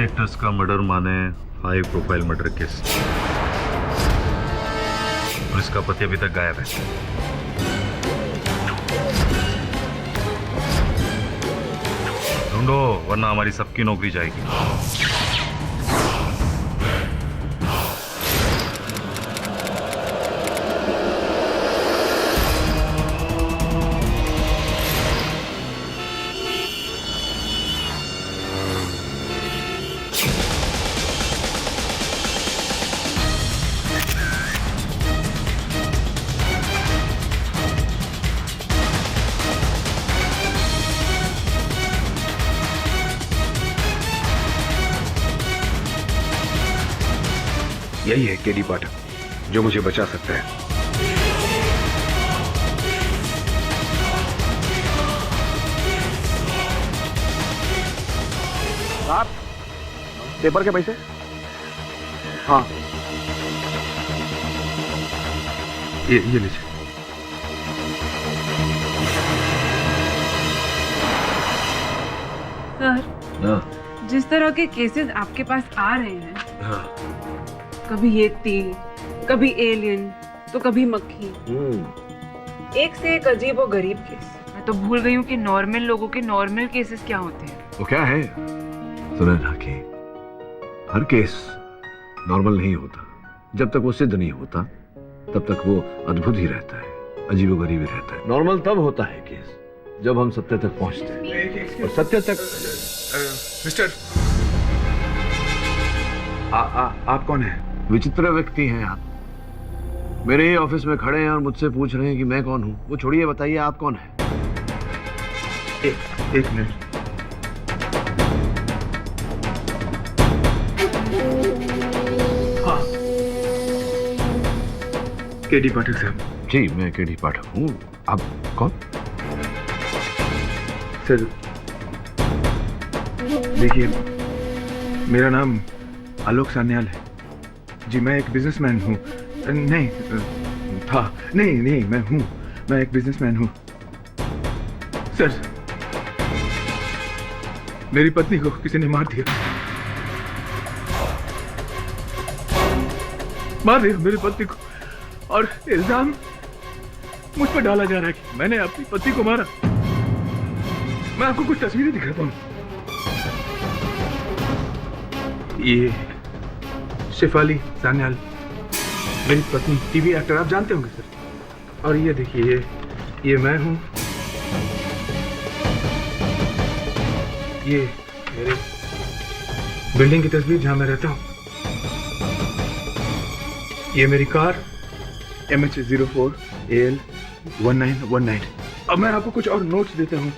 Actors का murder माने high profile murder case, और इसका पति अभी तक गायब है। ढूंढो वरना हमारी सबकी नौकरी जाएगी। यही है केडी पाठक जो मुझे बचा सकता है। साहब, पेपर के पैसे? हाँ, ये लीजिए। सर, जिस तरह के केसेस आपके पास आ रहे हैं, कभी ये तीर, कभी एलियन, तो कभी मक्खी, एक से एक अजीब और गरीब केस। मैं तो भूल गई हूँ कि नॉर्मल लोगों के नॉर्मल केसेस क्या होते हैं। वो क्या है सुना ना कि हर केस नॉर्मल नहीं होता। जब तक वो सिद्ध नहीं होता तब तक वो अद्भुत ही रहता है, अजीबोगरीब ही रहता है। नॉर्मल तब होता है केस जब हम सत्य तक पहुंचते हैं, और सत्य तक। मिस्टर, आप कौन हैं? विचित्र व्यक्ति हैं आप। मेरे ही ऑफिस में खड़े हैं और मुझसे पूछ रहे हैं कि मैं कौन हूं। वो छोड़िए, बताइए आप कौन हैं? एक मिनट। हाँ, केडी पाठक साहब। जी, मैं केडी पाठक हूँ। आप कौन? सर देखिए, मेरा नाम आलोक सान्याल है जी। मैं एक बिजनेसमैन हूँ। नहीं था, नहीं मैं हूँ। मैं एक बिजनेसमैन हूँ सर। मेरी पत्नी को किसी ने मार दिया मेरी पत्नी को, और इल्जाम मुझ पर डाला जा रहा है कि मैंने अपनी पत्नी को मारा। मैं आपको कुछ तस्वीरें दिखाता हूँ। ये शेफाली सान्याल, मेरी पत्नी, टीवी एक्टर, आप जानते होंगे सर। और ये देखिए, ये मैं हूँ। ये मेरे बिल्डिंग की तस्वीर जहां मैं रहता हूँ। ये मेरी कार MH04 AL 1919। अब मैं आपको कुछ और नोट्स देता हूँ।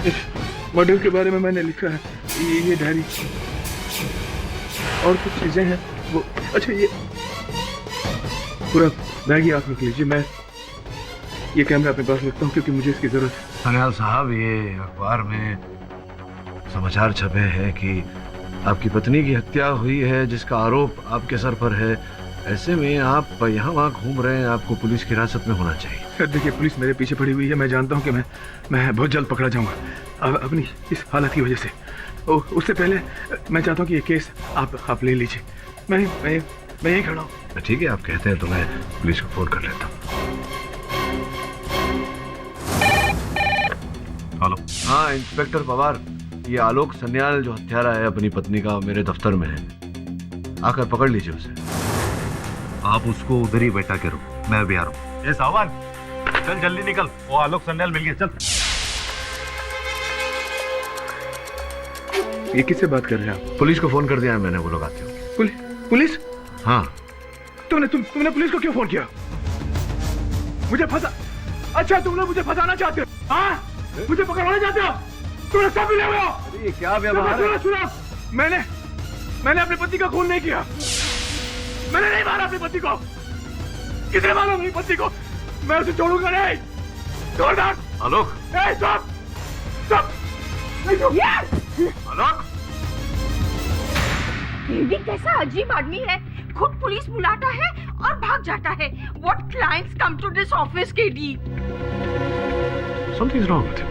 इस मॉडल के बारे में मैंने लिखा है। ये डायरी और कुछ चीजें हैं वो। अच्छा, ये पूरा बैग ही आप रख लीजिए। मैं ये कैमरा अपने पास रखता हूँ क्योंकि मुझे इसकी जरूरत है। सान्याल साहब, ये अखबार में समाचार छपे हैं कि आपकी पत्नी की हत्या हुई है, जिसका आरोप आपके सर पर है। ऐसे में आप यहाँ वहाँ घूम रहे हैं, आपको पुलिस की हिरासत में होना चाहिए। सर देखिए, पुलिस मेरे पीछे पड़ी हुई है। मैं जानता हूँ कि मैं बहुत जल्द पकड़ा जाऊंगा अपनी इस हालत की वजह से। उससे पहले मैं चाहता हूँ कि ये केस आप ले लीजिए। मैं यहीं खड़ा हूँ। ठीक है, आप कहते हैं तो मैं पुलिस को फोन कर लेता हूँ। हेलो। हाँ इंस्पेक्टर पवार, ये आलोक सान्याल जो हत्यारा है अपनी पत्नी का, मेरे दफ्तर में है। आकर पकड़ लीजिए उसे। आप उसको उधर ही बैठा करो, मैं अभी आ रहा हूँ। ए सावन, चल जल्दी निकल, वो आलोक सान्याल मिल गया, चल। ये किससे बात कर रहे हैं आप? पुलिस को फोन कर दिया है मैंने, वो लोग आते होंगे। पुलिस? हाँ। तुमने पुलिस को क्यों फोन किया? मुझे फंसा? अच्छा, तुम लोग मुझे फंसाना चाहते हो? हाँ, मुझे पकड़वाना चाहते हो? तुमने सब मिले हुए हो? ये क्या व्यवहार है? सुनो, मैंने अपनी पति का खून नहीं किया। मैंने नहीं मारा अपनी पति को। किसने मारा अपनी पति को? मैं उसे छोड़ूंगा नहीं। छोड़ दो आलोक। Stop stop. आलोक, ये भी कैसा अजीब आदमी है, खुद पुलिस बुलाता है और भाग जाता है। What clients come to this office, KD? Something's wrong with him.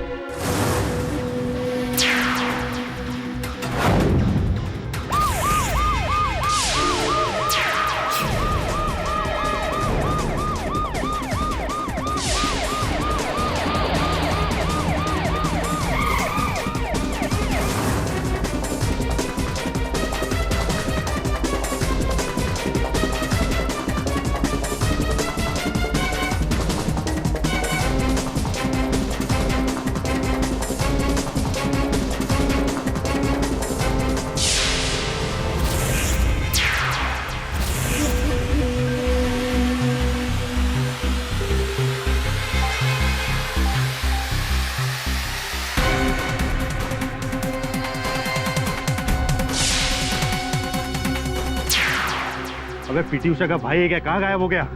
में पीटी उषा का भाई है क्या? कहाँ गायब हो गया?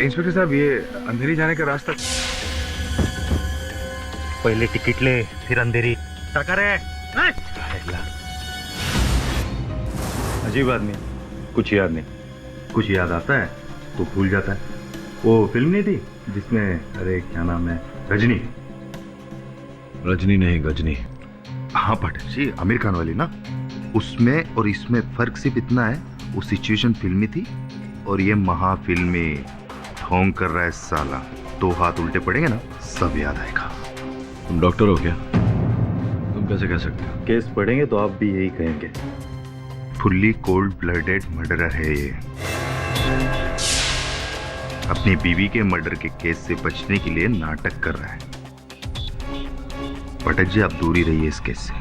इंस्पेक्टर साहब, ये अंधेरी जाने का रास्ता। पहले टिकट ले, फिर अंधेरी। टकर है। अजीब आदमी, कुछ याद नहीं। कुछ याद आता है तो भूल जाता है। वो फिल्म नहीं थी जिसमें, अरे क्या नाम है, रजनी? रजनी नहीं, गजनी। हाँ पाठक जी, आमिर खान वाली ना। उसमें और इसमें फर्क सिर्फ इतना है, वो सिचुएशन फिल्मी थी और ये महाफिल्मी। ढोंग कर रहा है साला, 2 हाथ उल्टे पड़ेंगे ना, सब याद आएगा। तुम डॉक्टर हो क्या? तुम कैसे कह सकते हो? केस पढ़ेंगे तो आप भी यही कहेंगे। फुल्ली कोल्ड ब्लडेड मर्डरर है ये। अपनी बीवी के मर्डर के केस से बचने के लिए नाटक कर रहा है। पाठक जी, आप दूर ही रहिए इस केस से।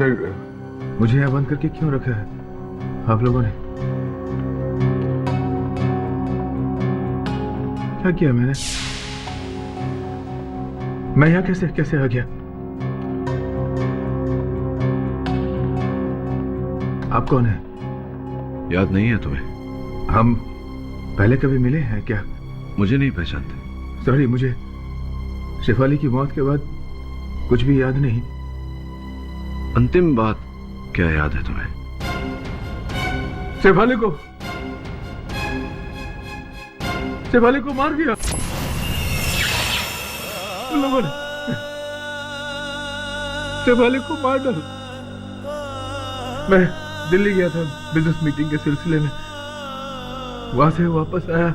सर, मुझे यहाँ बंद करके क्यों रखा है आप लोगों ने? क्या किया मैंने? मैं यहाँ कैसे कैसे आ गया? आप कौन है? याद नहीं है तुम्हें? हम पहले कभी मिले हैं क्या? मुझे नहीं पहचानते? सॉरी, मुझे शेफाली की मौत के बाद कुछ भी याद नहीं। अंतिम बात क्या याद है तुम्हें? शेफाली को मार दिया उन लोगों ने। शेफाली को मार डाला। मैं दिल्ली गया था बिजनेस मीटिंग के सिलसिले में, वहां से वापस आया।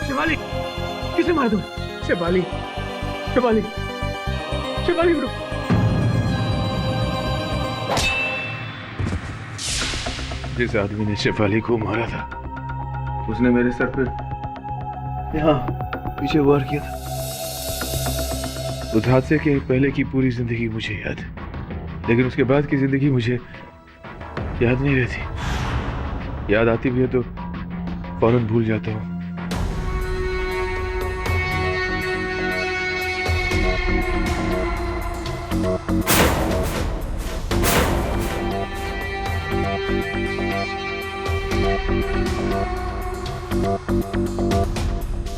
शेफाली, किसे मार दो? शेफाली, शेफाली, शेफाली उठो। जिस आदमी ने शेफाली को मारा था, उसने मेरे सर पे यहाँ पीछे वार किया था। उस हादसे के पहले की पूरी जिंदगी मुझे याद है, लेकिन उसके बाद की जिंदगी मुझे याद नहीं रहती। याद आती भी है तो फौरन भूल जाता हूँ।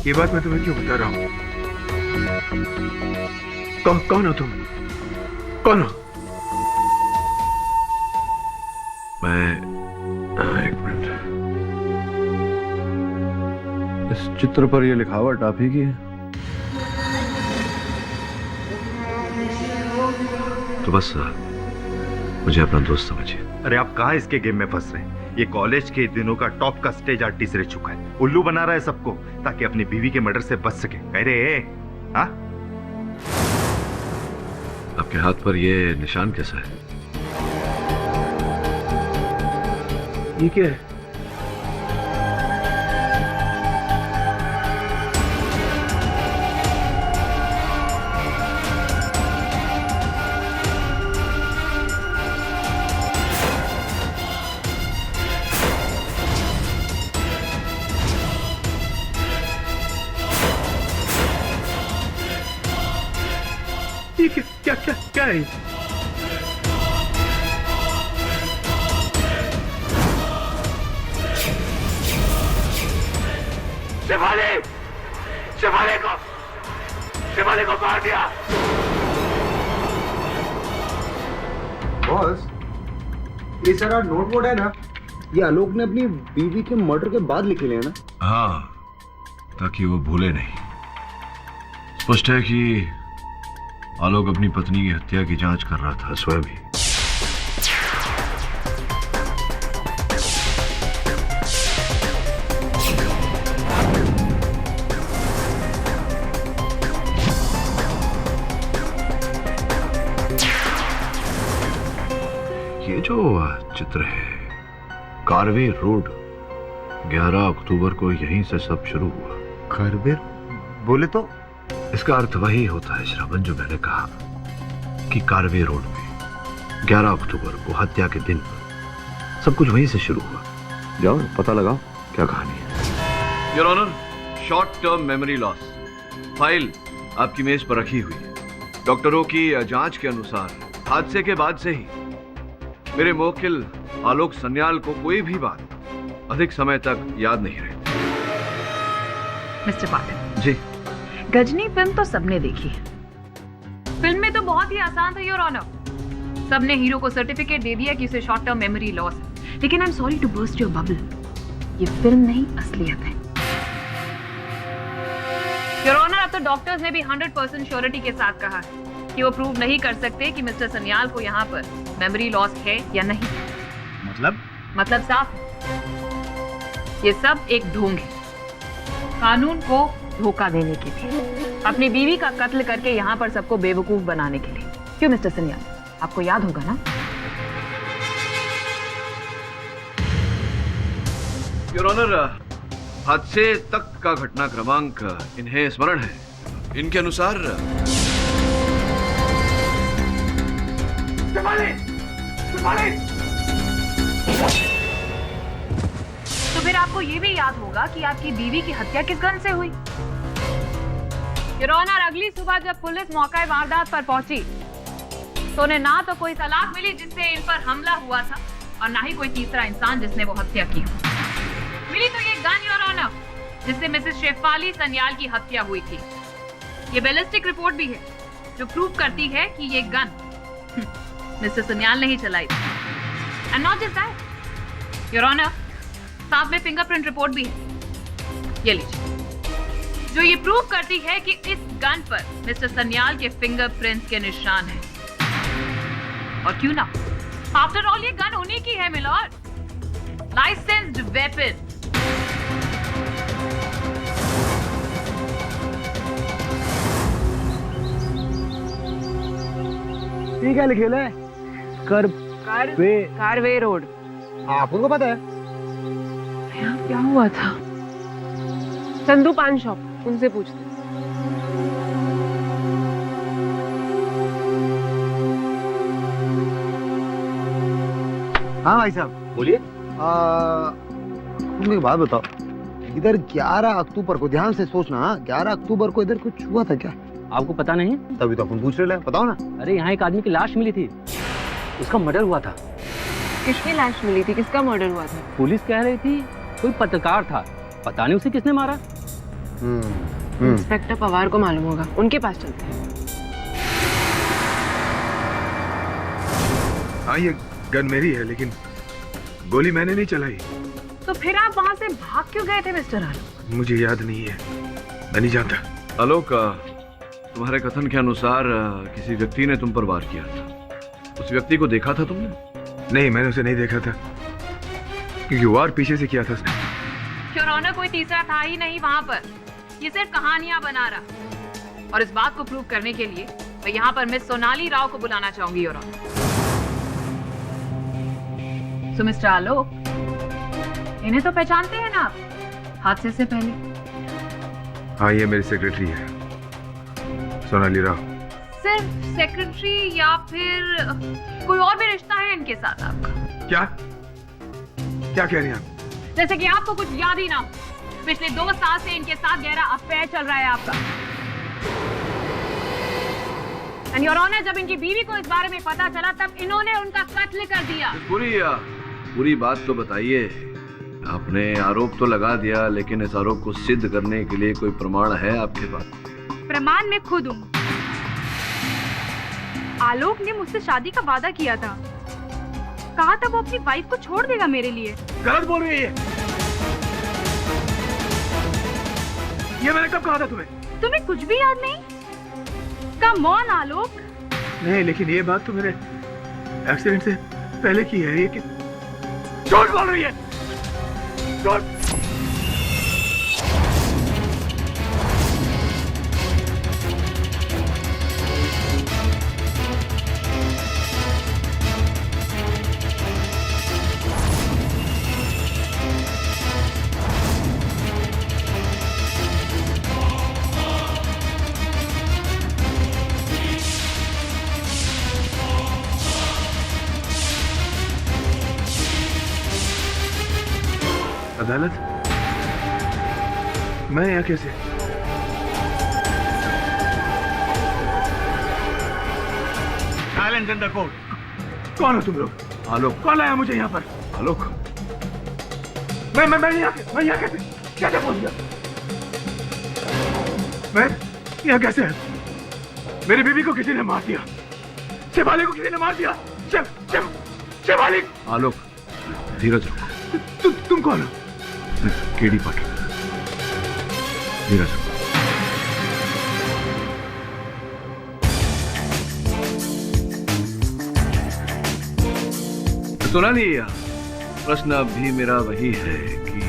ये बात मैं तुम्हें क्यों बता रहा हूं? कौन हो तुम? कौन हो? मैं एक मिनट। इस चित्र पर यह लिखावट आप ही की है? तो बस मुझे अपना दोस्त समझिए। अरे आप कहाँ इसके गेम में फंस रहे हैं? ये कॉलेज के दिनों का टॉप का स्टेज आर्टिस्ट रह चुका है। उल्लू बना रहा है सबको ताकि अपनी बीवी के मर्डर से बच सके। कह रहे हाँ? आपके हाथ पर ये निशान कैसा है? ये क्या है? ये क्या है? शेफाली को मार दिया। बॉस, ये सारा नोट बोर्ड है ना, ये आलोक ने अपनी बीवी के मर्डर के बाद लिखे हैं ना? हाँ, ताकि वो भूले नहीं। स्पष्ट है कि आलोक अपनी पत्नी की हत्या की जांच कर रहा था स्वयं ही। जो चित्र है, कारवे रोड, 11 अक्टूबर को यहीं से सब शुरू हुआ। खरबेर बोले तो इसका अर्थ वही होता है श्रवण, जो मैंने कहा कि कारवे रोड में 11 अक्टूबर को हत्या के दिन सब कुछ वहीं से शुरू हुआ। जाओ पता लगाओ क्या कहानी है। Your honour, short term memory loss file आपकी मेज पर रखी हुई है। डॉक्टरों की जांच के अनुसार हादसे के बाद से ही मेरे मुवक्किल आलोक सन्याल को कोई भी बात अधिक समय तक याद नहीं रही। मिस्टर पाठक जी, गजनी फिल्म तो सबने देखी है। फिल्म में तो बहुत ही आसान था योर ऑनर। सबने हीरो को सर्टिफिकेट दे दिया कि उसे शॉर्ट टर्म मेमोरी लॉस है। लेकिन I am sorry to burst your bubble, ये फिल्म नहीं असलियत है। योर ऑनर, अब तो डॉक्टर्स ने भी 100% श्योरिटी के साथ कहा है कि वो प्रूव नहीं कर सकते कि मिस्टर सन्याल को यहाँ पर मेमोरी लॉस है या नहीं। मतलब साफ है, ये सब एक ढोंग है कानून को धोखा देने के लिए, अपनी बीवी का कत्ल करके यहाँ पर सबको बेवकूफ बनाने के लिए। क्यों मिस्टर सन्याल, आपको याद होगा ना? योर ऑनर, हादसे तक का घटना क्रमांक इन्हें स्मरण है। इनके अनुसार तो फिर आपको ये भी याद होगा कि आपकी बीवी की हत्या किस गन से हुई। योर ऑनर, अगली सुबह जब पुलिस मौका वारदात पर पहुंची तो उन्हें ना तो कोई तलाक मिली जिससे इन पर हमला हुआ था, और ना ही कोई तीसरा इंसान जिसने वो हत्या की। मिली तो ये गन योर ऑनर, जिससे मिसेस शेफाली सन्याल की हत्या हुई थी। ये बैलिस्टिक रिपोर्ट भी है जो प्रूव करती है कि ये गन मिस्टर सन्याल ने ही चलाई थी। And not just that your honour, साथ में फिंगरप्रिंट रिपोर्ट भी है, ये लीजिए, जो ये प्रूव करती है कि इस गन पर मिस्टर सन्याल के फिंगरप्रिंट्स के निशान हैं। और क्यों ना, आफ्टर ऑल ये गन उन्हीं की है मिलॉर्ड, लाइसेंस्ड वेपन। ठीक है, लिखे ले कारवे रोड। आपको पता है? यहाँ क्या हुआ था? चंदू पान शॉप, उनसे पूछते। हाँ भाई साहब बोलिए। मुझे एक बात बताओ, इधर 11 अक्टूबर को, ध्यान से सोचना, 11 अक्टूबर को इधर कुछ हुआ था क्या? आपको पता नहीं? तभी तो अपन पूछ रहे हैं, बताओ ना। अरे यहाँ एक आदमी की लाश मिली थी, उसका मर्डर हुआ था। किसकी लाश मिली थी? किसका मर्डर हुआ था? पुलिस कह रही थी कोई पत्रकार था, पता नहीं उसे किसने मारा। इंस्पेक्टर पवार को मालूम होगा, उनके पास चलते हैं। हाँ, ये गन मेरी है, लेकिन गोली मैंने नहीं चलाई। तो फिर आप वहां से भाग क्यों गए थे मिस्टर आलोक? मुझे याद नहीं है, मैं नहीं जानता। आलोक, तुम्हारे कथन के अनुसार किसी व्यक्ति ने तुम पर वार किया था। उस व्यक्ति को देखा था तुमने? नहीं, मैंने उसे नहीं देखा था, क्योंकि वार पीछे से किया था उसने। योर ऑनर, कोई तीसरा था ही नहीं वहां पर, ये सिर्फ कहानियां बना रहा। और इस बात को प्रूव करने के लिए मैं यहाँ पर मिस सोनाली राव को बुलाना चाहूंगी योर ऑनर। सो मिस्टर आलोक, इन्हें तो पहचानते हैं ना आप, हादसे से पहले? हाँ, ये मेरी सेक्रेटरी है, सोनाली राव। सिर्फ सेक्रेटरी या फिर कोई और भी रिश्ता है इनके साथ आपका? क्या क्या कह रही हैं आप? जैसे कि आपको कुछ याद ही ना हो, पिछले 2 साल से इनके साथ गहरा अफेयर चल रहा है आपका। एंड योर ऑनर, जब इनकी बीवी को इस बारे में पता चला तब इन्होंने उनका कत्ल कर दिया। पूरी बात तो बताइए। आपने आरोप तो लगा दिया, लेकिन इस आरोप को सिद्ध करने के लिए कोई प्रमाण है आपके पास? प्रमाण मैं खुद हूँ। आलोक ने मुझसे शादी का वादा किया था, कहा था वो अपनी वाइफ को छोड़ देगा मेरे लिए। गलत बोल रही है ये मैंने कब कहा था तुम्हें? तुम्हें कुछ भी याद नहीं? कम ऑन आलोक। नहीं, लेकिन ये बात तो मेरे एक्सीडेंट से पहले की है। ये झूठ बोल रही है, झूठ। अदालत? मैं यहाँ कैसे? Silent in the court. कौन हो तुम लोग? आलोक। कौन लाया मुझे यहाँ पर? आलोक, मैं यहाँ कैसे पहुंच गया? मैं यहाँ कैसे है? मेरी बीवी को किसी ने मार दिया, शेफाली को किसी ने मार दिया। शेफाली। आलोक, धीरज रखो। तुम कौन हो? केडी पाठक। धीरज रखो। सोनाली, प्रश्न अब भी मेरा वही है कि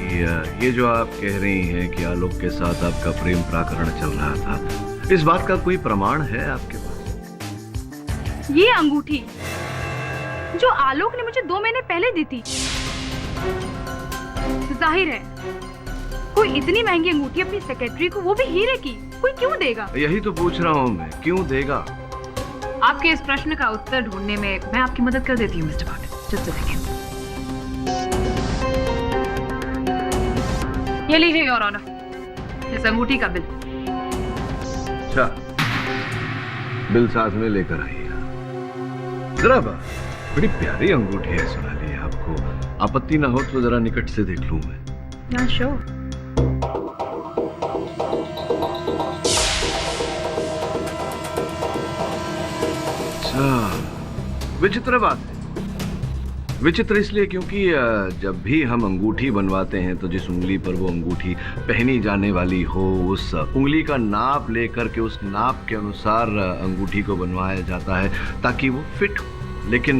ये जो आप कह रही हैं कि आलोक के साथ आपका प्रेम प्रकरण चल रहा था, इस बात का कोई प्रमाण है आपके पास? ये अंगूठी जो आलोक ने मुझे 2 महीने पहले दी थी, जाहिर है कोई इतनी महंगी अंगूठी अपनी सेक्रेटरी को, वो भी हीरे की, कोई क्यों देगा? यही तो पूछ रहा हूँ मैं, क्यों देगा? आपके इस प्रश्न का उत्तर ढूंढने में मैं आपकी मदद कर देती हूँ mister Pathak. Just a second. ये लीजिए योर ऑनर, इस अंगूठी का बिल। अच्छा, बिल साथ में लेकर आइए। जरा बड़ी प्यारी अंगूठी है सोनाली, आपको आपत्ति ना हो तो जरा निकट से देख लूं मैं। Yeah, sure. अच्छा, विचित्र बात है। विचित्र इसलिए क्योंकि जब भी हम अंगूठी बनवाते हैं तो जिस उंगली पर वो अंगूठी पहनी जाने वाली हो, उस उंगली का नाप लेकर के उस नाप के अनुसार अंगूठी को बनवाया जाता है ताकि वो फिट हो। लेकिन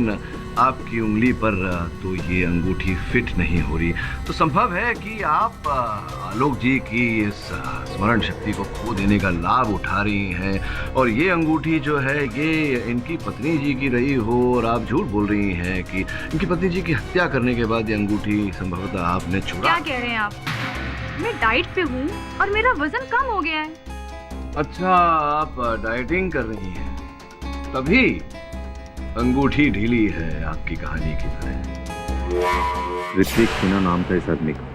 आपकी उंगली पर तो ये अंगूठी फिट नहीं हो रही, तो संभव है कि आप आलोक जी की इस स्मरण शक्ति को खो देने का लाभ उठा रही हैं और ये अंगूठी जो है ये इनकी पत्नी जी की रही हो, और आप झूठ बोल रही हैं कि इनकी पत्नी जी की हत्या करने के बाद ये अंगूठी संभवतः आपने छुड़ा। क्या कह रहे हैं आप? मैं डाइट पे हूँ और मेरा वजन कम हो गया है। अच्छा, आप डाइटिंग कर रही हैं, तभी अंगूठी ढीली है आपकी कहानी की तरह। ऋत्विक सिन्हा नाम था इस आदमी का,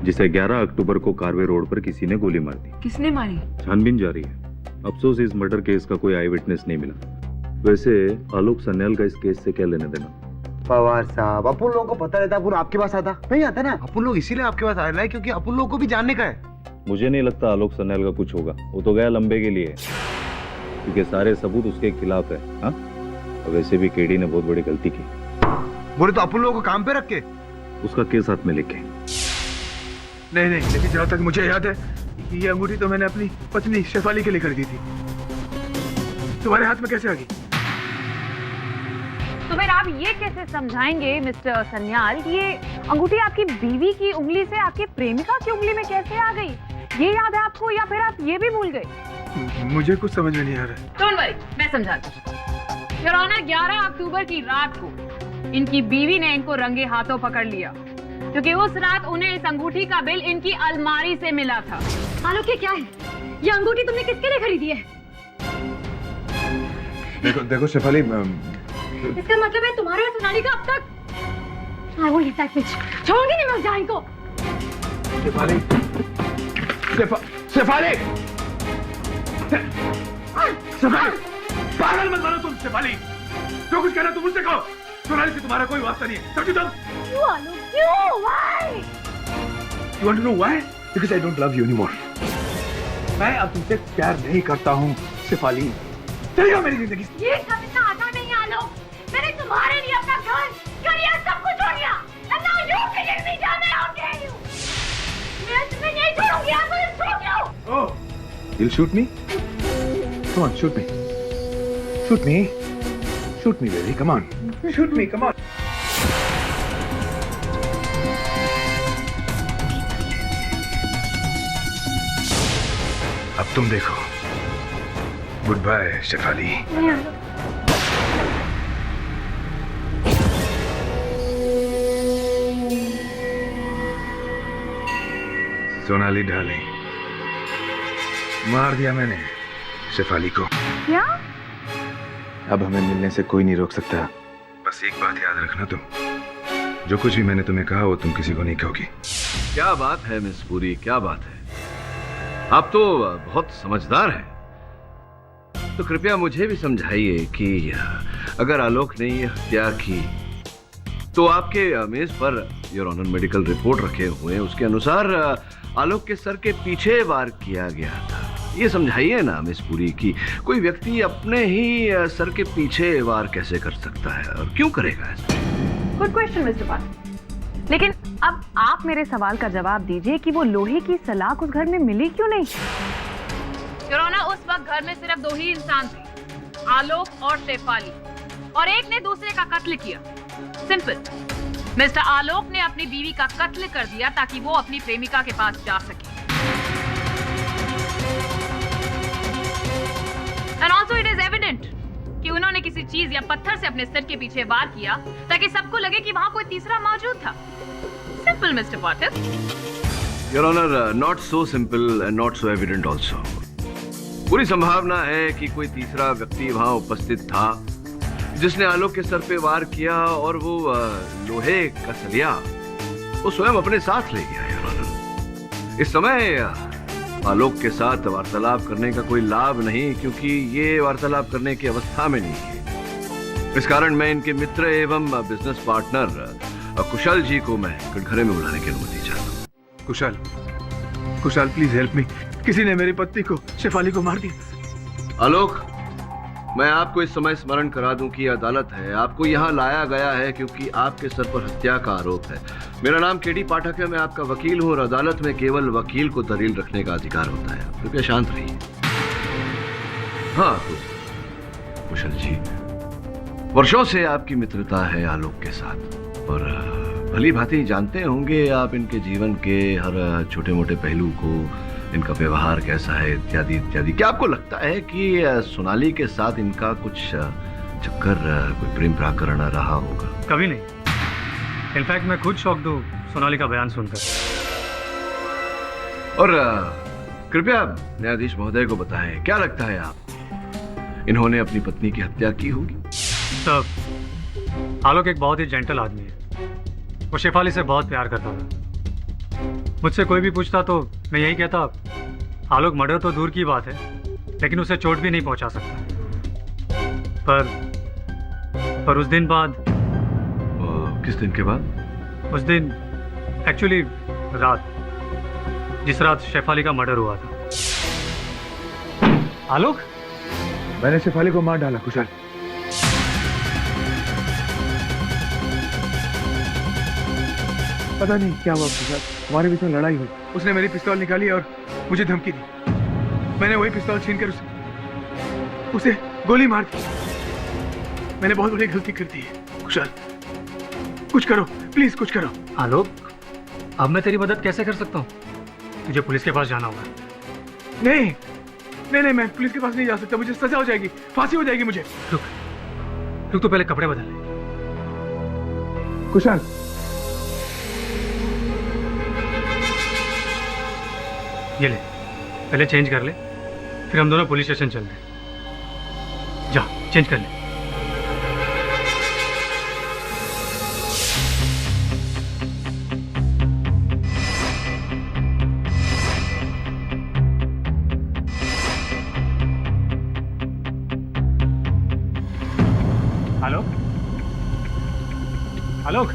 जिसे 11 अक्टूबर को कारवे रोड पर किसी ने गोली मार दी। किसने मारी? छानबीन जारी है। अफसोस इस मर्डर केस का कोई आई विटनेस नहीं मिला। वैसे आलोक सन्याल का इस केस से क्या लेने देना? पवार साहब, अपन लोगों को पता रहता, अपन आपके पास आता नहीं आता ना। अपन लोग इसीलिए आपके पास आ रहे हैं क्योंकि अपन लोगों को भी जानने का है। मुझे नहीं लगता आलोक सन्याल का कुछ होगा, वो तो गया लंबे के लिए, क्योंकि सारे सबूत उसके खिलाफ है। हाँ, वैसे भी केडी ने बहुत बड़ी गलती की। बोले तो अपन लोगों को काम पे रख के उसका केस हाथ में लेके। नहीं, लेकिन जहाँ तक मुझे याद है ये अंगूठी तो मैंने अपनी पत्नी शेफाली के लिए खरीदी थी। तुम्हारे हाथ में कैसे आ गई? तो फिर आप ये कैसे समझाएंगे मिस्टर सन्याल कि ये अंगूठी आपकी बीवी की उंगली से आपके प्रेमिका की उंगली में कैसे आ गई? ये याद है आपको या फिर आप ये भी भूल गए? मुझे कुछ समझ में नहीं आ रहा। डोंट वरी, मैं समझाती हूँ। योर ऑनर, 11 अक्टूबर की रात को इनकी बीवी ने इनको रंगे हाथों पकड़ लिया क्योंकि उस रात उन्हें इस अंगूठी का बिल इनकी अलमारी से मिला था। आलोक, ये क्या है? ये अंगूठी तुमने किसके लिए खरीदी है? देखो शेफाली, इसका मतलब है तुम्हारे और सोनाली का अब तक। I won't let that bitch. छोड़ूंगी नहीं मैं उस जान को। शेफाली, पागल मत बनो तुम। शेफाली, जो कुछ कहना तुम मुझसे कहो। सोनाली से तुम्हारा कोई वास्ता नहीं है, समझी तुम? क्यों आलोक, क्यों? Why? You want to know why? Because I don't love you anymore. मैं अब तुमसे प्यार नहीं करता हूँ शेफाली। चली जाओ मेरी जिंदगी से। ये सब इतना आसान नहीं है आलोक। मैंने तुम्हारे लिए अपना घर, करियर सब कुछ छोड़ दिया। And now you killing me down there, how dare you? मैं तुम्हें नहीं छोड़ूंगी, I'm gonna shoot you. Oh, you'll shoot me? Come on, shoot me. Shoot me. Shoot me, baby. Come on. Shoot me. Come on. अब तुम देखो। Goodbye Shefali. Sonali darling, मार दिया मैंने शेफाली को। क्या? अब हमें मिलने से कोई नहीं रोक सकता। बस एक बात याद रखना तुम, जो कुछ भी मैंने तुम्हें कहा वो तुम किसी को नहीं कहोगी। क्या बात है मिस पुरी, क्या बात है। आप तो बहुत समझदार हैं। तो कृपया मुझे भी समझाइए कि अगर आलोक ने ये हत्या की तो आपके मेज per your honour medical report रखे हुए हैं, उसके अनुसार आलोक के सर के पीछे वार किया गया था। ये समझाइए ना मिस पुरी कि कोई व्यक्ति अपने ही सर के पीछे वार कैसे कर सकता है और क्यों करेगा ऐसा? गुड क्वेश्चन मिस्टर पाठक, लेकिन अब आप मेरे सवाल का जवाब दीजिए कि वो लोहे की सलाख उस घर में मिली क्यों नहीं? योर ऑनर, उस वक्त घर में सिर्फ 2 ही इंसान थे, आलोक और शेफाली, और एक ने दूसरे का कत्ल किया। सिंपल। मिस्टर आलोक ने अपनी बीवी का कत्ल कर दिया ताकि वो अपनी प्रेमिका के पास जा सके। And also it is evident कि उन्होंने किसी चीज या पत्थर से अपने सिर के पीछे वार किया ताकि सबको लगे कि वहां कोई तीसरा मौजूद था। Simple mister Pathak. Your honour, not so simple and not so evident also. पूरी संभावना है कि कोई तीसरा व्यक्ति वहां उपस्थित था जिसने आलोक के सर पे वार किया और वो लोहे का सलिया वो स्वयं अपने साथ ले गया। योर ऑनर, इस समय आलोक के साथ वार्तालाप करने का कोई लाभ नहीं, क्योंकि ये वार्तालाप करने की अवस्था में नहीं है। इस कारण मैं इनके मित्र एवं बिजनेस पार्टनर कुशल जी को मैं कटघरे में बुलाने की अनुमति चाहता हूँ। कुशल प्लीज हेल्प मी। किसी ने मेरी पत्नी को, शेफाली को मार दिया। आलोक, मैं आपको इस समय स्मरण करा दूं कि अदालत है, आपको यहाँ लाया गया है क्योंकि आपके सर पर हत्या का आरोप है। मेरा नाम केडी पाठक है, मैं आपका वकील हूँ और अदालत में केवल वकील को दलील रखने का अधिकार होता है। कृपया शांत रहिए। हाँ तो कुशल जी, वर्षों से आपकी मित्रता है आलोक के साथ और भली भांति जानते होंगे आप इनके जीवन के हर छोटे मोटे पहलू को, इनका व्यवहार कैसा है इत्यादि इत्यादि। क्या आपको लगता है कि सोनाली के साथ इनका कुछ चक्कर, कोई प्रेम प्रकरण रहा होगा? कभी नहीं। इनफैक्ट मैं खुद शॉक्ड हूँ सोनाली का बयान सुनकर। और कृपया न्यायाधीश महोदय को बताएं, क्या लगता है आप इन्होंने अपनी पत्नी की हत्या की होगी? सर, आलोक एक बहुत ही जेंटल आदमी है। वो शेफाली से बहुत प्यार करता था। मुझसे कोई भी पूछता तो मैं यही कहता, आलोक मर्डर तो दूर की बात है लेकिन उसे चोट भी नहीं पहुंचा सकता। पर उस दिन बाद। किस दिन के बाद? उस दिन एक्चुअली रात, जिस रात शेफाली का मर्डर हुआ था। आलोक, मैंने शेफाली को मार डाला कुशल। पता नहीं क्या हुआ कुशल, हमारे बीच में लड़ाई हुई। उसने मेरी पिस्तौल निकाली और मुझे धमकी दी। मैंने वही पिस्तौल छीनकर उसे गोली मार दी। मैंने बहुत बड़ी गलती कर दी है कुशल, कुछ करो प्लीज, कुछ करो। आलोक, अब मैं तेरी मदद कैसे कर सकता हूँ? तुझे पुलिस के पास जाना होगा। नहीं नहीं नहीं, मैं पुलिस के पास नहीं जा सकता, मुझे सजा हो जाएगी, फांसी हो जाएगी मुझे। रुक तो पहले कपड़े बदल ले। कुशल, ये ले, पहले चेंज कर ले, फिर हम दोनों पुलिस स्टेशन चलते हैं। जा, चेंज कर ले। आलोक, आलोक,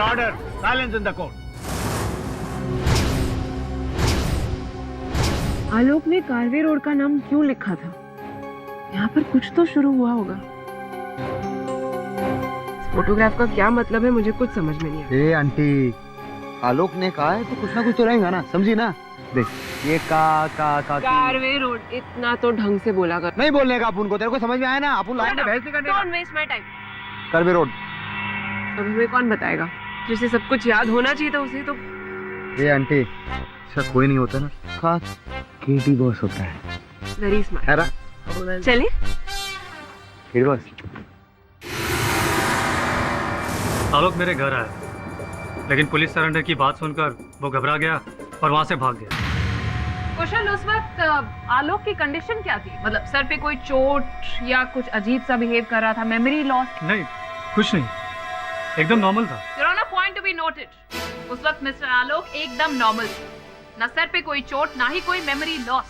Order! Silence in the court. आलोक ने कारवे रोड का नाम क्यों लिखा था? यहाँ पर कुछ तो शुरू हुआ होगा। फोटोग्राफ का क्या मतलब है, मुझे कुछ समझ में नहीं आया। आंटी, आलोक ने कहा है तो कुछ ना कुछ तो रहेगा ना, समझी ना? देख, ये कारवे रोड, इतना तो ढंग से बोला कर। नहीं बोलने का अपुन को, तेरे को समझ में आया ना? अपुन लाइन में बहस नहीं करने का। Don't waste my time. Karve road. अब हमें कौन बताएगा? जिसे सब कुछ याद होना चाहिए था उसे तो। ये आंटी, ऐसा कोई नहीं होता ना, खास केटी बॉस होता है। Very smart. है ना? चलिए। केटी बॉस। आलोक मेरे घर आया, लेकिन पुलिस सरेंडर की बात सुनकर वो घबरा गया और वहां से भाग गया। कुशल, उस वक्त आलोक की कंडीशन क्या थी? मतलब सर पे कोई चोट या कुछ अजीब सा बिहेव कर रहा था, मेमोरी लॉस? नहीं, कुछ नहीं, एकदम नॉर्मल था। Your honour, point to be noted, उस वक्त मिस्टर आलोक एकदम नॉर्मल थे, ना सर पे कोई चोट, ना ही कोई मेमोरी लॉस।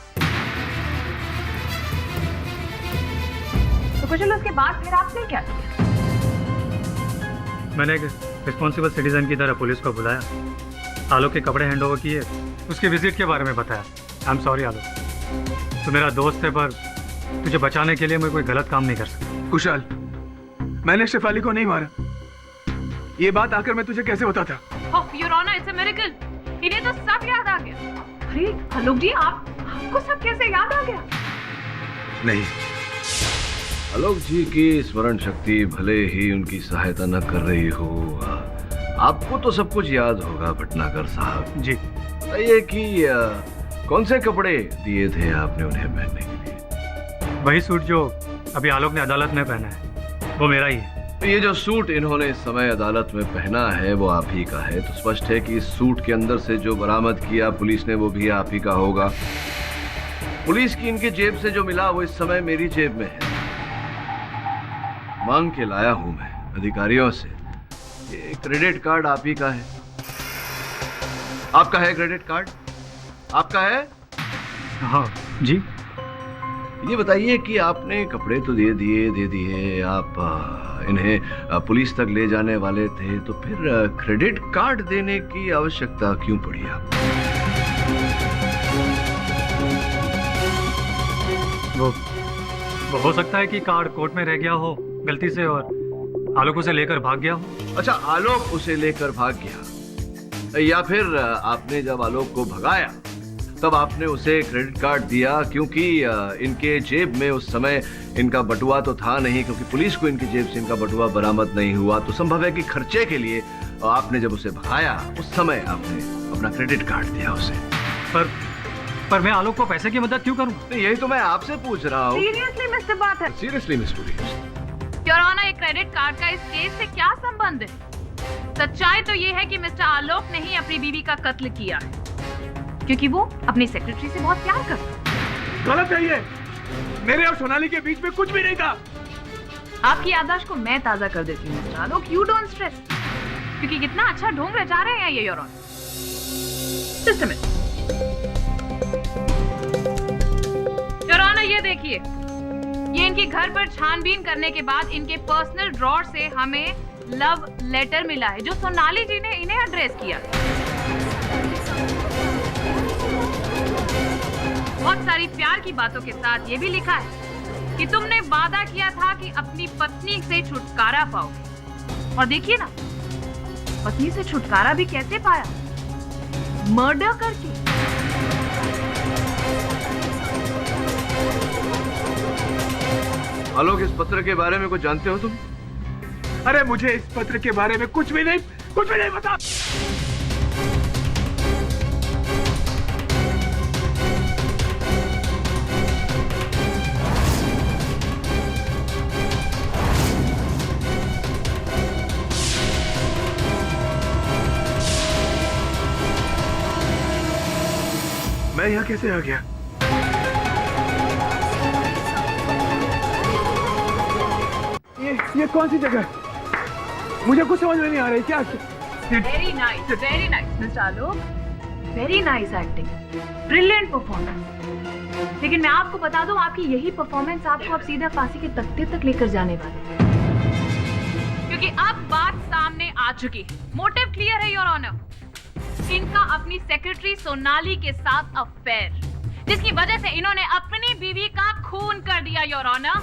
तो कुशल, उसके बाद फिर आपने क्या किया? मैंने एक रिस्पॉन्सिबल सिटीजन की तरह पुलिस को बुलाया, आलोक के कपड़े हैंड ओवर किए, उसके विजिट के बारे में बताया। आई एम सॉरी आलोक, तू मेरा दोस्त है, पर तुझे बचाने के लिए मैं कोई गलत काम नहीं कर सकता। कुशाल, मैंने शेफाली को नहीं मारा। ये बात आकर मैं तुझे कैसे बताता? Oh your honour, it's a miracle, इन्हें तो सब याद आ गया। अरे आलोक जी, आपको सब कैसे याद आ गया? नहीं, आलोक जी की स्मरण शक्ति भले ही उनकी सहायता न कर रही हो, आपको तो सब कुछ याद होगा भटनागर साहब जी। बताइए कि कौन से कपड़े दिए थे आपने उन्हें पहनने के लिए? वही सूट जो अभी आलोक ने अदालत में पहना है, वो मेरा ही है। तो ये जो सूट इन्होंने इस समय अदालत में पहना है वो आप ही का है, तो स्पष्ट है कि इस सूट के अंदर से जो बरामद किया पुलिस ने वो भी आप ही का होगा। पुलिस की इनके जेब से जो मिला वो इस समय मेरी जेब में है, मांग के लाया हूं मैं अधिकारियों से। ये क्रेडिट कार्ड आप ही का है, आपका है क्रेडिट कार्ड, आपका है? हाँ जी। ये बताइए कि आपने कपड़े तो दे दिए, आप इन्हें पुलिस तक ले जाने वाले थे, तो फिर क्रेडिट कार्ड देने की आवश्यकता क्यों पड़ी आपको? वो हो सकता है कि कार्ड कोर्ट में रह गया हो गलती से और आलोक उसे लेकर भाग गया हो। अच्छा, आलोक उसे लेकर भाग गया, या फिर आपने जब आलोक को भगाया तब आपने उसे क्रेडिट कार्ड दिया, क्योंकि इनके जेब में उस समय इनका बटुआ तो था नहीं, क्योंकि पुलिस को इनकी जेब से इनका बटुआ बरामद नहीं हुआ, तो संभव है कि खर्चे के लिए आपने जब उसे भगाया उस समय आपने अपना क्रेडिट कार्ड दिया उसे। पर मैं आलोक को पैसे की मदद क्यों करूं? यही तो मैं आपसे पूछ रहा हूँ। सीरियसली मिस्टर बात है। Seriously miss police, your honour, एक क्रेडिट कार्ड का इस केस से क्या संबंध है? सच्चाई तो ये है कि मिस्टर आलोक ने ही अपनी बीवी का कत्ल किया है, क्योंकि वो अपनी सेक्रेटरी से बहुत प्यार करता है। गलत है ये, मेरे और सोनाली के बीच में कुछ भी नहीं था। आपकी याददाश्त को मैं ताजा कर देती हूँ mister Alok, you don't stress, क्योंकि कितना अच्छा ढोंग रचा रहे हैं ये your honour. Just a minute your honour, ये देखिए, ये इनके घर पर छानबीन करने के बाद इनके पर्सनल ड्रॉर से हमें लव लेटर मिला है, जो सोनाली जी ने इन्हें एड्रेस किया। बहुत सारी प्यार की बातों के साथ ये भी लिखा है कि तुमने वादा किया था कि अपनी पत्नी से छुटकारा पाओगे, और देखिए ना, पत्नी से छुटकारा भी कैसे पाया? मर्डर करके। आलोक, इस पत्र के बारे में कुछ जानते हो तुम? अरे मुझे इस पत्र के बारे में कुछ भी नहीं पता। मैं यहाँ कैसे आ गया? ये कौन सी जगह? मुझे कुछ समझ में नहीं आ रही। क्या? Very nice mister Alok, very nice acting, brilliant performance. लेकिन मैं आपको बता दूं, आपकी यही परफॉर्मेंस आपको अब सीधा फांसी के तख्ते तक लेकर जाने वाली है, क्योंकि अब बात सामने आ चुकी है। मोटिव क्लियर है योर ऑनर, इनका अपनी सेक्रेटरी सोनाली के साथ अफेयर, जिसकी वजह से इन्होंने अपनी बीवी का खून कर दिया योर ऑनर।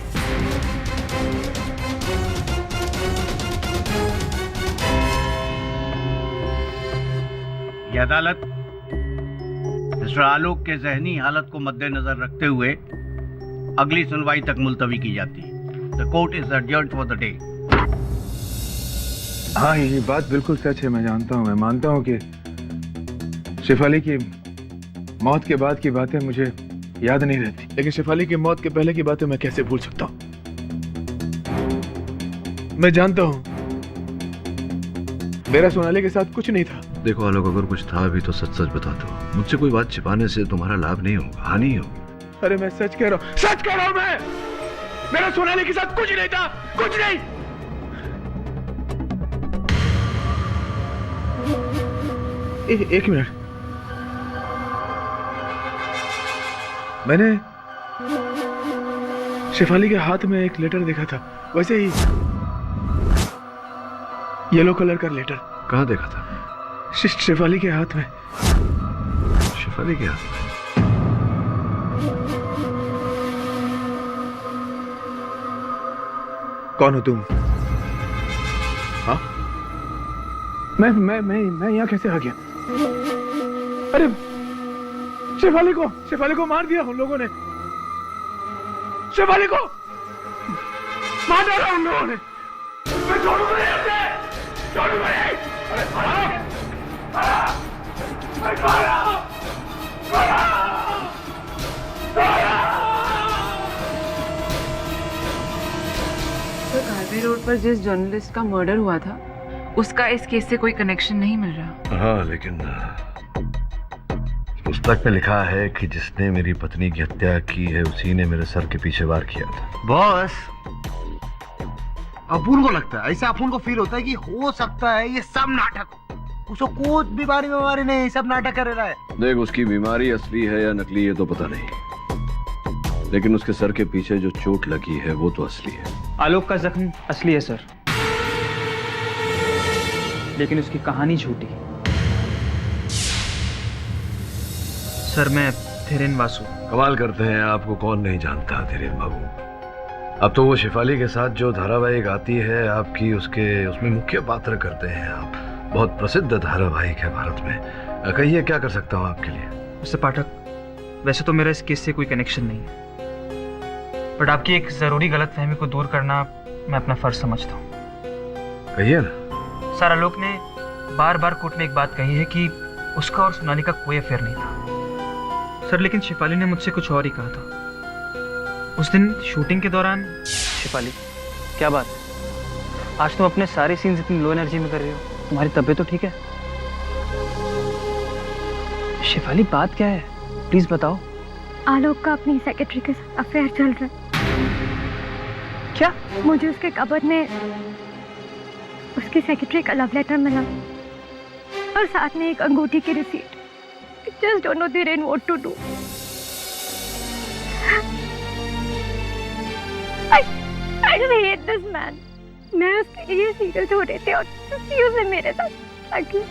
यह अदालत मिस्टर आलोक के जहनी हालत को मद्देनजर रखते हुए अगली सुनवाई तक मुलतवी की जाती है। The court is adjourned for the day. हाँ, ये बात बिल्कुल सच है। मैं जानता हूँ, मैं मानता हूँ कि शेफाली की मौत के बाद की बातें मुझे याद नहीं रहती, लेकिन शेफाली की मौत के पहले की बातें मैं कैसे भूल सकता हूँ? मैं जानता हूँ मेरा सोनाली के साथ कुछ नहीं था। देखो आलोक, अगर कुछ था भी तो सच सच बता दो। मुझसे कोई बात छिपाने से तुम्हारा लाभ नहीं होगा, हानि होगी। अरे मैं सच कह रहा हूँ, सच कह रहा हूँ मैं। मेरा सोनाली के साथ कुछ नहीं था, कुछ नहीं। एक मिनट, मैंने शेफाली के हाथ में एक लेटर देखा था, वैसे ही येलो कलर का लेटर। कहाँ देखा था? शेफाली के हाथ में। शेफाली के हाथ में? कौन हो तुम? हाँ? मैं यहाँ कैसे आ गया? अरे शेफाली को मार दिया उन लोगों ने। शेफाली को मार डाला उन लोगों ने। मैं छोड़ूंगा नहीं उसे, छोड़ूंगा नहीं। अरे तो कार्बी रोड पर जिस जर्नलिस्ट का मर्डर हुआ था, उसका इस केस से कोई कनेक्शन नहीं मिल रहा। हाँ, लेकिन पुस्तक में लिखा है कि जिसने मेरी पत्नी की हत्या की है उसी ने मेरे सर के पीछे वार किया था। बॉस, अपुन को लगता है, ऐसा अपुन को फील होता है कि हो सकता है ये सब नाटक, उसको कुछ बीमारी नहीं, सब नाटक कर रहा है। देख, उसकी बीमारी असली है या नकली ये तो पता नहीं, लेकिन उसके सर के पीछे जो चोट लगी है वो तो असली है। आलोक का जख्म असली है सर, लेकिन उसकी कहानी झूठी। सर, मैं धीरेन वासु। कमाल करते हैं, आपको कौन नहीं जानता धीरेन बाबू। अब तो वो शेफाली के साथ जो धारावाहिक आती है आपकी, उसमें मुख्य पात्र करते हैं आप। बहुत प्रसिद्ध धारावाहिक है भारत में। कहिए क्या कर सकता हूँ आपके लिए? मिस्टर पाठक, वैसे तो मेरा इस केस से कोई कनेक्शन नहीं है, बट आपकी एक जरूरी गलतफहमी को दूर करना मैं अपना फर्ज समझता हूँ। कहिए ना। सर, आलोक ने बार बार कोर्ट में एक बात कही है कि उसका और सोनाली का कोई अफेयर नहीं था। सर, लेकिन शेफाली ने मुझसे कुछ और ही कहा था। उस दिन शूटिंग के दौरान। शेफाली, क्या बात? आज तुम अपने सारे सीन्स इतनी लो एनर्जी में कर रही हो। तुम्हारी तबीयत तो ठीक है? शेफाली, बात क्या है? प्लीज बताओ। आलोक का अपनी सेक्रेटरी के साथ अफेयर चल रहा है। क्या? मुझे उसके कबर्ड में उसकी सेक्रेटरी का लव लेटर मिला और साथ में एक अंगूठी की receipt. Just don't know Dhiren what to do. I just hate this man. मैं उसके लिए सीरियल छोड़ रहे थे और उसने मेरे साथ लगी।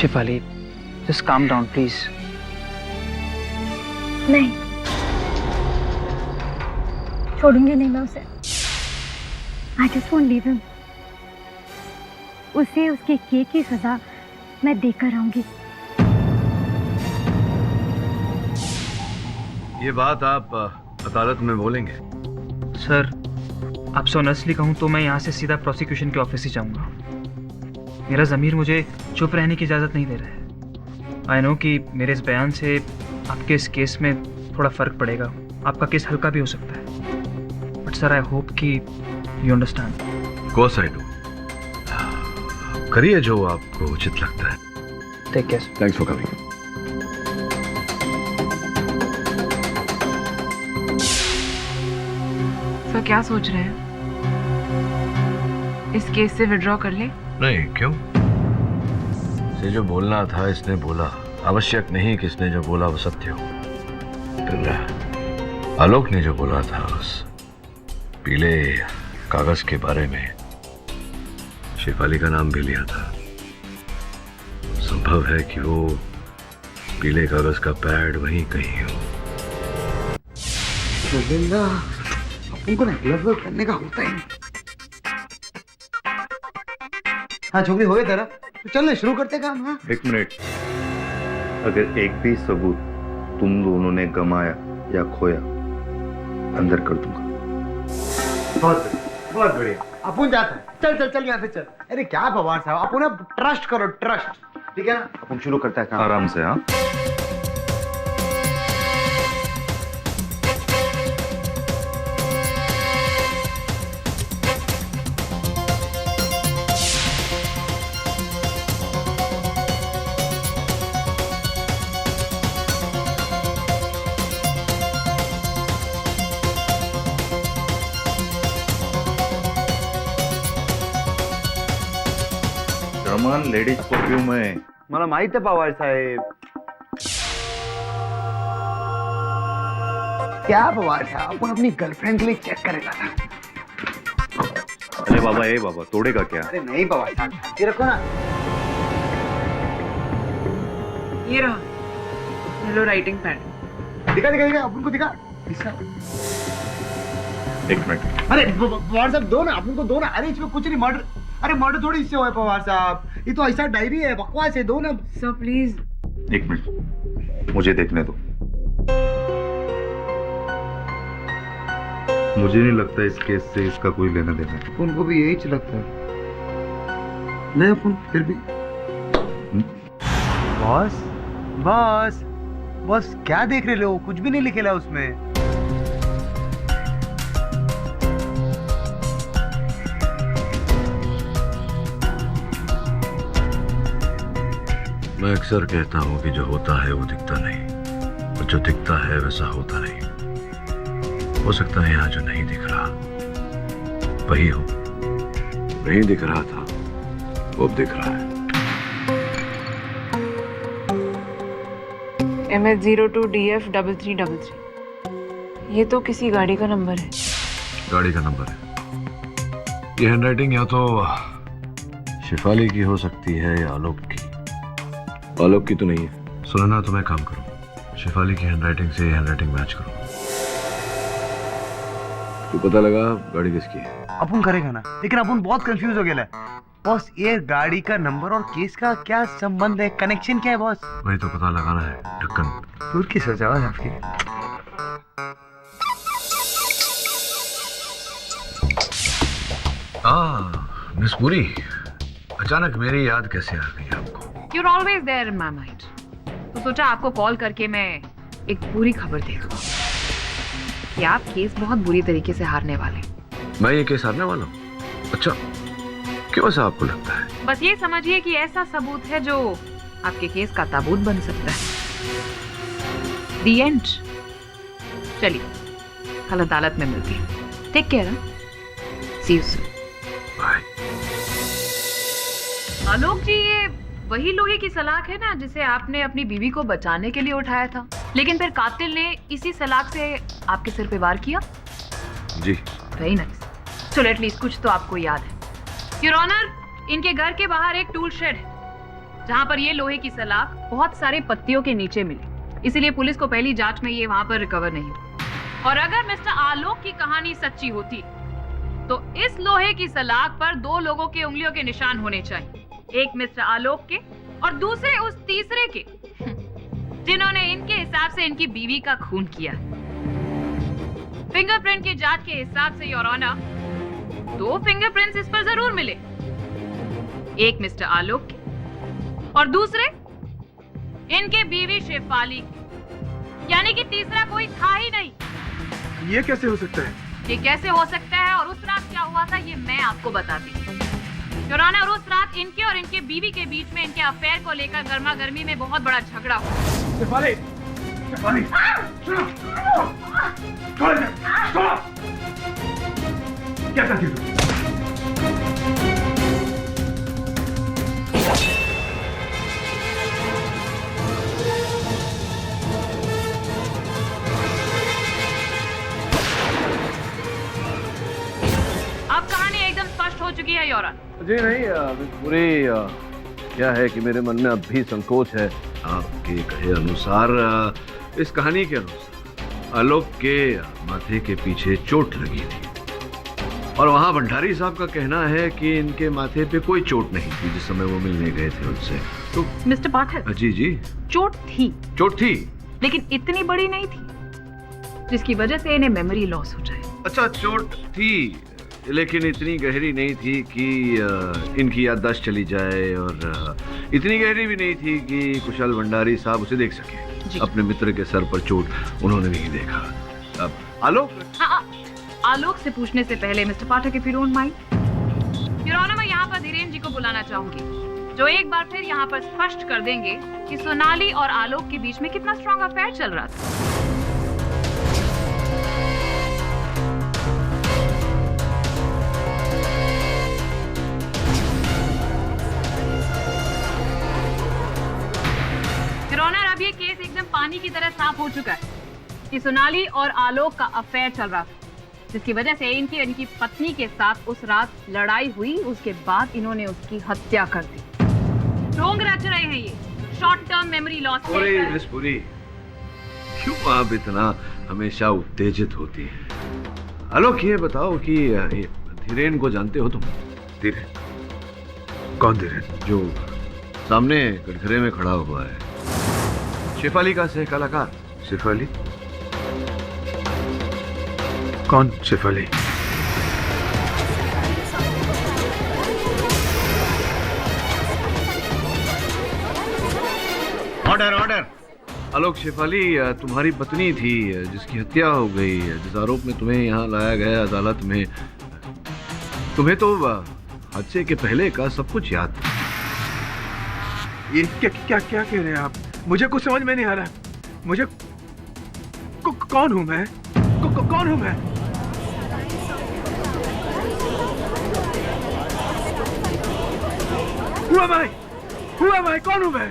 Shefali, just calm down, please. नहीं, छोड़ूंगी नहीं मैं उसे। I just won't leave him. उसे उसके किए की सजा मैं देकर आऊंगी। ये बात आप अदालत में बोलेंगे? सर, आपसे ऑनेस्टली कहूँ तो मैं यहाँ से सीधा प्रोसिक्यूशन के ऑफिस ही जाऊँगा। मेरा ज़मीर मुझे चुप रहने की इजाज़त नहीं दे रहा है। आई नो कि मेरे इस बयान से आपके इस केस में थोड़ा फ़र्क पड़ेगा, आपका केस हल्का भी हो सकता है, बट सर आई होप कि you understand. Of course I do. करिए जो आपको उचित लगता है। Take care. Thanks for coming. Sir, क्या सोच रहे हैं? इस केस से विड्रॉ कर ले? नहीं, क्यों? इसे जो बोलना था इसने बोला। आवश्यक नहीं कि इसने जो बोला वो सत्य हो। फिर आलोक ने जो बोला था उस पीले कागज के बारे में, शेफाली का नाम भी लिया था। संभव है कि वो पीले कागज का पैड वहीं कहीं हो। उनको ना लव करने का होता ही। हाँ छोकरी, हो गया तेरा? तो चलने शुरू करते काम। हाँ, एक मिनट, अगर एक भी सबूत तुम दोनों ने गमाया या खोया, अंदर कर दूंगा। बहुत बढ़िया। अपुन जाता है। चल यहाँ से चल। अरे क्या पवार साहब, अपुन ट्रस्ट करो, ट्रस्ट। ठीक है ना? अपुन शुरू करता है काम। आराम से। हाँ, वर्मान लेडीज परफ्यूम आहे. मला माहित आहे पवार साहेब. क्या पवार साहब, आपण अपनी गर्लफ्रेंड के लिए चेक करेगा ना. अरे बाबा, ए बाबा, तोड़ेगा क्या? अरे नहीं पवार साहब, ये रखो ना. ये रहा, ये लो राइटिंग पैड. दिखा दिखा दिखा, अपन को दिखा. एक मिनट. अरे पवार साहब दो ना, अपन को दो ना. अरे इसमें कुछ नहीं, मर्डर. अरे मर्डर थोड़ी इससे हुआ है पवार साहब, ये तो ऐसा डायरी है, बकवास है. दो ना सर प्लीज. एक मिनट, मुझे देखने दो. मुझे नहीं लगता इस केस से इसका कोई लेना देना है. उनको भी यही लगता है. नहीं अपन फिर भी. बॉस बॉस बॉस, क्या देख रहे हो? कुछ भी नहीं लिखेला उसमें. मैं अक्सर कहता हूँ कि जो होता है वो दिखता नहीं, और जो दिखता है वैसा होता नहीं. हो सकता है यहाँ जो नहीं दिख रहा वही हो. नहीं दिख रहा था वो अब दिख रहा है. MS02DF3333. ये तो किसी गाड़ी का नंबर है. गाड़ी का नंबर है. ये हैंडराइटिंग या तो शिफाली की हो सकती है या आलोक की. आलोक की तो नहीं है. सुनो ना, तो मैं काम करूं, शिफाली की हैंडराइटिंग से हैंडराइटिंग मैच करूं. तो पता लगा गाड़ी किसकी है. अपन करेगा ना, लेकिन अपन बहुत कंफ्यूज हो गया. बॉस, ये गाड़ी का नंबर और केस का क्या संबंध है? कनेक्शन क्या है बॉस? वही तो पता लगाना है. ढक्कन दूर की सोचा आपकी. मिस पुरी, अचानक मेरी याद कैसे आ गई आपको? You're always there in my mind. तो सोचा आपको कॉल करके मैं एक पूरी खबर दे दूं कि आप केस बहुत बुरी तरीके से हारने वाले. मैं ये केस हारने वाला हूँ? अच्छा, क्यों ऐसा आपको लगता है? बस ये समझिए कि ऐसा सबूत है जो आपके केस का ताबूत बन सकता है. The end. चलिए, कल अदालत में मिलती है. Take care. See you soon. Bye. Alok ji, ये वही लोहे की सलाख है ना जिसे आपने अपनी बीवी को बचाने के लिए उठाया था, लेकिन फिर कातिल ने इसी सलाख से आपके सिर पे वार किया. जी. Very nice. चलो एटलीस्ट कुछ तो आपको याद है. योर ऑनर, इनके घर के बाहर एक टूल शेड है जहां पर ये लोहे की सलाख बहुत सारे पत्तियों के नीचे मिली. इसीलिए पुलिस को पहली जांच में ये वहां पर रिकवर नहीं हुई. और अगर मिस्टर आलोक की कहानी सच्ची होती तो इस लोहे की सलाख पर दो लोगों के उंगलियों के निशान होने चाहिए. एक मिस्टर आलोक के और दूसरे उस तीसरे के जिन्होंने इनके हिसाब से इनकी बीवी का खून किया. फिंगरप्रिंट की जांच के हिसाब से योर ऑनर, दो फिंगरप्रिंट्स इस पर जरूर मिले. एक मिस्टर आलोक के और दूसरे इनके बीवी शेफाली के. यानी कि तीसरा कोई था ही नहीं. ये कैसे हो सकता है? ये कैसे हो सकता है और उस रात क्या हुआ था ये मैं आपको बताती हूँ. योर ऑनर, उस रात इनके और इनके बीवी के बीच में इनके अफेयर को लेकर गर्मा गर्मी में बहुत बड़ा झगड़ा हुआ. शेफाली, शेफाली, सुनो, छोड़ दे, छोड़. क्या करती तू? अब कहानी एकदम स्पष्ट हो चुकी है योर ऑनर. जी नहीं, पूरी क्या है कि मेरे मन में अब भी संकोच है. आपके कहे अनुसार, इस कहानी के अनुसार आलोक के माथे के पीछे चोट लगी थी, और वहां भंडारी साहब का कहना है कि इनके माथे पे कोई चोट नहीं थी जिस समय वो मिलने गए थे उनसे. तो मिस्टर पाठक, जी जी, चोट थी, चोट थी, लेकिन इतनी बड़ी नहीं थी जिसकी वजह से इन्हें मेमोरी लॉस हो जाए. अच्छा, चोट थी लेकिन इतनी गहरी नहीं थी कि इनकी याददाश्त चली जाए, और इतनी गहरी भी नहीं थी कि कुशल भंडारी साहब उसे देख सके. अपने मित्र के सर पर चोट उन्होंने नहीं देखा. अब आलोक, आलोक से पूछने से पहले mister Pathak, if you don't mind, your honour, मैं यहाँ पर धीरेन्द्र जी को बुलाना चाहूंगी, जो एक बार फिर यहाँ पर स्पष्ट कर देंगे कि सोनाली और आलोक के बीच में कितना स्ट्रॉन्ग अफेयर चल रहा था. की तरह साफ हो चुका है कि सोनाली और आलोक का अफेयर चल रहा था, जिसकी वजह से इनकी पत्नी के साथ उस रात लड़ाई हुई। उसके बाद इन्होंने उसकी हत्या कर दी। ढोंग रच रहे हैं ये, short term memory loss. Miss Puri, क्यों आप इतना हमेशा उत्तेजित होती हैं? आलोक, ये बताओ कि ये धीरेन को जानते हो तुम? धीरेन? कौन धीरेन? जो सामने कटघरे में खड़ा हुआ है, शेफाली का सह कलाकार। शेफाली? कौन शेफाली? Order order. आलोक, शेफाली तुम्हारी पत्नी थी जिसकी हत्या हो गई, जिस आरोप में तुम्हें यहाँ लाया गया अदालत में। तुम्हें तो हादसे के पहले का सब कुछ याद था। ये क्या कह रहे हैं आप? मुझे कुछ समझ में नहीं आ रहा। मुझे कौन हूं मैं? कौन हूं मैं? Who am I? कौन हूं मैं?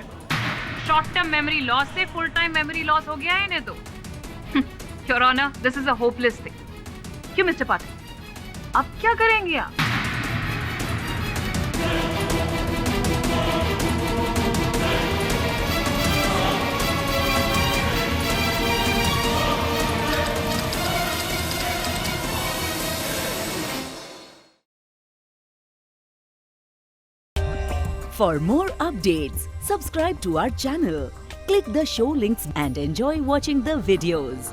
शॉर्ट टर्म मेमोरी लॉस से फुल टाइम मेमोरी लॉस हो गया है इन्हें तो। Your honour, this is a hopeless thing. क्यों मिस्टर पाठक, अब क्या करेंगे आप? For more updates, subscribe to our channel, click the show links and enjoy watching the videos.